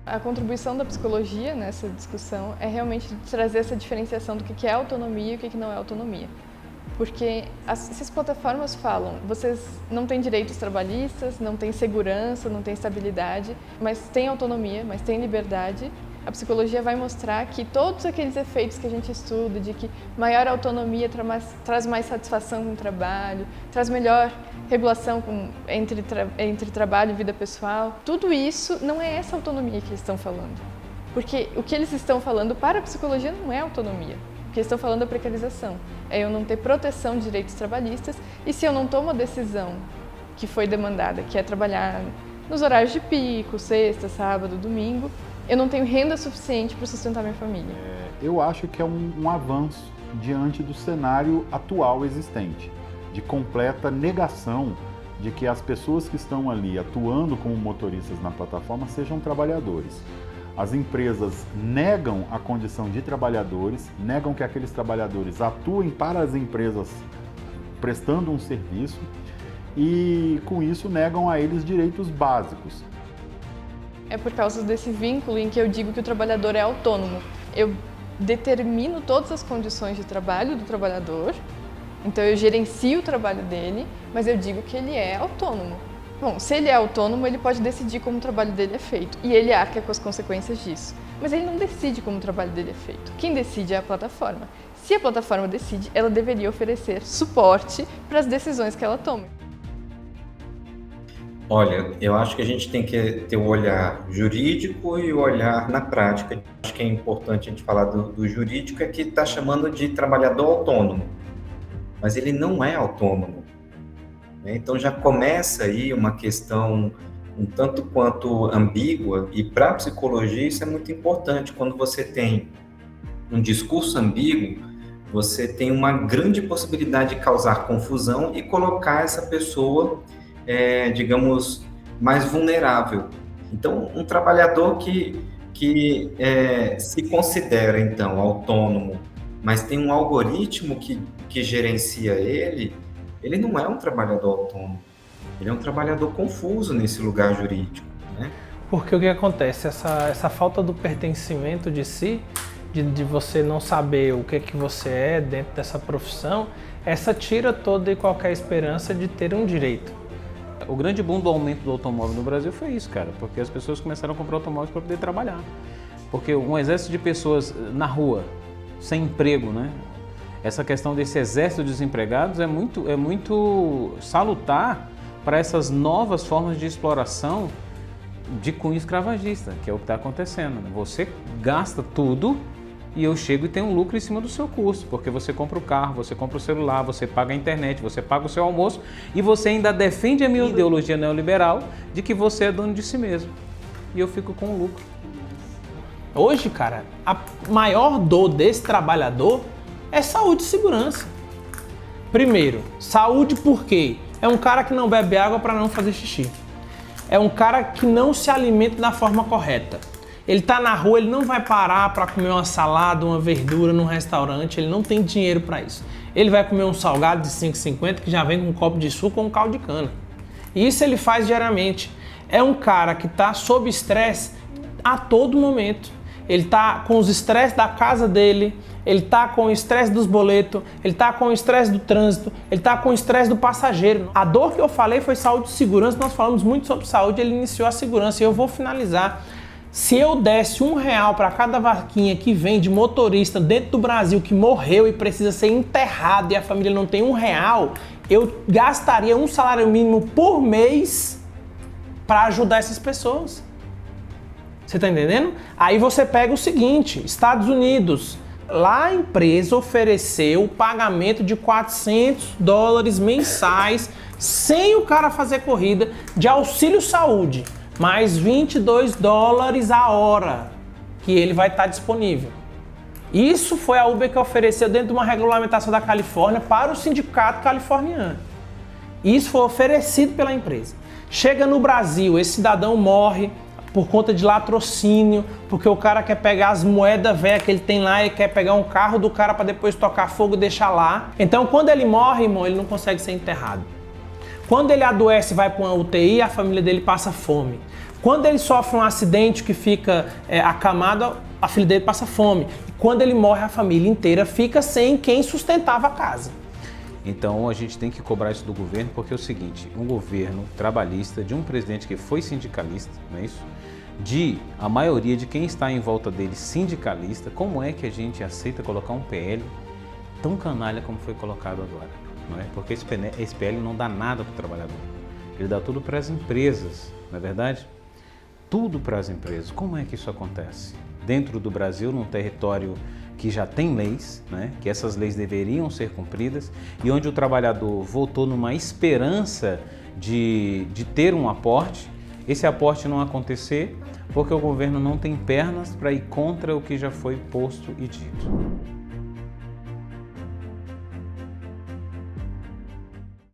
A contribuição da psicologia nessa discussão é realmente trazer essa diferenciação do que é autonomia e o que não é autonomia. Porque se as plataformas falam, vocês não têm direitos trabalhistas, não têm segurança, não têm estabilidade, mas têm autonomia, mas têm liberdade, a psicologia vai mostrar que todos aqueles efeitos que a gente estuda, de que maior autonomia traz mais satisfação com o trabalho, traz melhor regulação entre trabalho e vida pessoal, tudo isso não é essa autonomia que eles estão falando. Porque o que eles estão falando para a psicologia não é autonomia. O que eles estão falando é precarização. É eu não ter proteção de direitos trabalhistas e se eu não tomo a decisão que foi demandada, que é trabalhar nos horários de pico, sexta, sábado, domingo, eu não tenho renda suficiente para sustentar minha família. Eu acho que é um avanço diante do cenário atual existente, de completa negação de que as pessoas que estão ali atuando como motoristas na plataforma sejam trabalhadores. As empresas negam a condição de trabalhadores, negam que aqueles trabalhadores atuem para as empresas prestando um serviço e, com isso, negam a eles direitos básicos. É por causa desse vínculo em que eu digo que o trabalhador é autônomo. Eu determino todas as condições de trabalho do trabalhador, então eu gerencio o trabalho dele, mas eu digo que ele é autônomo. Bom, se ele é autônomo, ele pode decidir como o trabalho dele é feito e ele arca com as consequências disso. Mas ele não decide como o trabalho dele é feito. Quem decide é a plataforma. Se a plataforma decide, ela deveria oferecer suporte para as decisões que ela toma. Olha, eu acho que a gente tem que ter o olhar jurídico e o olhar na prática. Acho que é importante a gente falar do jurídico, é que está chamando de trabalhador autônomo, mas ele não é autônomo. Então já começa aí uma questão um tanto quanto ambígua, e para a psicologia isso é muito importante. Quando você tem um discurso ambíguo, você tem uma grande possibilidade de causar confusão e colocar essa pessoa, digamos, mais vulnerável. Então, um trabalhador que se considera, então, autônomo, mas tem um algoritmo que gerencia ele não é um trabalhador autônomo, ele é um trabalhador confuso nesse lugar jurídico, né? Porque o que acontece? Essa falta do pertencimento de si, de você não saber o que você é dentro dessa profissão, essa tira toda e qualquer esperança de ter um direito. O grande boom do aumento do automóvel no Brasil foi isso, cara, porque as pessoas começaram a comprar automóveis para poder trabalhar. Porque um exército de pessoas na rua, sem emprego, né? Essa questão desse exército de desempregados é muito salutar para essas novas formas de exploração de cunho escravagista, que é o que está acontecendo. Você gasta tudo e eu chego e tenho um lucro em cima do seu custo, porque você compra o carro, você compra o celular, você paga a internet, você paga o seu almoço e você ainda defende a minha ideologia neoliberal de que você é dono de si mesmo. E eu fico com o lucro. Hoje, cara, a maior dor desse trabalhador é saúde e segurança. Primeiro, saúde por quê? É um cara que não bebe água para não fazer xixi. É um cara que não se alimenta da forma correta. Ele tá na rua, ele não vai parar para comer uma salada, uma verdura num restaurante, ele não tem dinheiro para isso. Ele vai comer um salgado de 5,50 que já vem com um copo de suco ou um caldo de cana. E isso ele faz diariamente. É um cara que tá sob estresse a todo momento. Ele tá com os estresses da casa dele, ele tá com o estresse dos boletos, ele tá com o estresse do trânsito, ele tá com o estresse do passageiro. A dor que eu falei foi saúde e segurança, nós falamos muito sobre saúde, ele iniciou a segurança e eu vou finalizar. Se eu desse R$1 para cada vaquinha que vem de motorista dentro do Brasil que morreu e precisa ser enterrado e a família não tem R$1, eu gastaria um salário mínimo por mês para ajudar essas pessoas. Você tá entendendo? Aí você pega o seguinte, Estados Unidos, lá a empresa ofereceu o pagamento de $400 mensais sem o cara fazer corrida de auxílio saúde, mais $22 a hora que ele vai estar disponível. Isso foi a Uber que ofereceu dentro de uma regulamentação da Califórnia para o sindicato californiano. Isso foi oferecido pela empresa. Chega no Brasil, esse cidadão morre por conta de latrocínio, porque o cara quer pegar as moedas velhas que ele tem lá e quer pegar um carro do cara para depois tocar fogo e deixar lá. Então, quando ele morre, irmão, ele não consegue ser enterrado. Quando ele adoece e vai para uma UTI, a família dele passa fome. Quando ele sofre um acidente que fica acamado, a filha dele passa fome. E quando ele morre, a família inteira fica sem quem sustentava a casa. Então a gente tem que cobrar isso do governo, porque é o seguinte, um governo trabalhista, de um presidente que foi sindicalista, não é isso? De a maioria de quem está em volta dele sindicalista, como é que a gente aceita colocar um PL tão canalha como foi colocado agora? Não é? Porque esse PL não dá nada para o trabalhador, ele dá tudo para as empresas, não é verdade? Tudo para as empresas. Como é que isso acontece? Dentro do Brasil, num território que já tem leis, né, que essas leis deveriam ser cumpridas, e onde o trabalhador votou numa esperança de ter um aporte, esse aporte não acontecer porque o governo não tem pernas para ir contra o que já foi posto e dito.